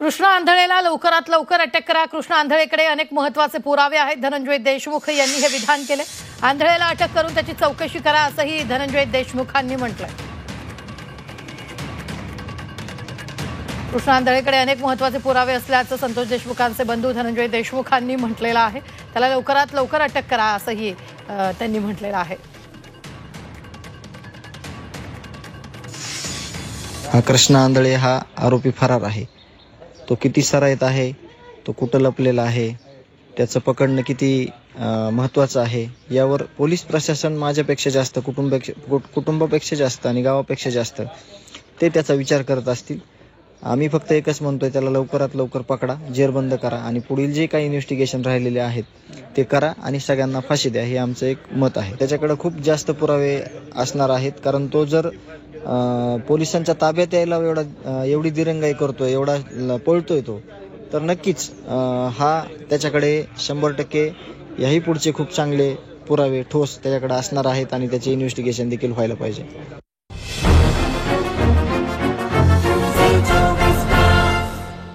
कृष्णा आंधळेला लवकरात लवकर अटक करा। कृष्णा आंधळेकडे अनेक महत्त्वाचे पुरावे आहेत। धनंजय देशमुख यांनी हे विधान केले। आंधळेला अटक करून त्याची चौकशी करा असंही धनंजय देशमुखांनी म्हटलंय। कृष्णा आंधळेकडे अनेक महत्त्वाचे पुरावे असल्याचं संतोष देशमुखांचे बंधू धनंजय देशमुखांनी म्हटलेलं आहे। त्याला लवकरात लवकर अटक करा असंही त्यांनी म्हटलेलं आहे। कृष्णा आंधळे हा आरोपी फरार आहे। तो किती सराईत आहे, तो कुठं लपलेला आहे, त्याचं पकडणं किती महत्त्वाचं आहे यावर पोलीस प्रशासन माझ्यापेक्षा जास्त, कुटुंबापेक्षा जास्त आणि गावापेक्षा जास्त ते त्याचा विचार करत असतील। आम्ही फक्त एकच म्हणतोय, त्याला लवकरात लवकर पकडा, जेरबंद करा आणि पुढील जे काही इन्व्हेस्टिगेशन राहिलेले आहेत ते करा आणि सगळ्यांना फाशी द्या, हे आमचं एक मत आहे। त्याच्याकडे खूप जास्त पुरावे असणार आहेत, कारण तो जर पोलिसांच्या ताब्यात यायला एवढी दिरंगाई करतोय, एवढा पळतोय तो, तर नक्कीच हा त्याच्याकडे 100% याही पुढचे खूप चांगले पुरावे ठोस त्याच्याकडे असणार आहेत आणि त्याचे इन्व्हेस्टिगेशन देखील व्हायला पाहिजे।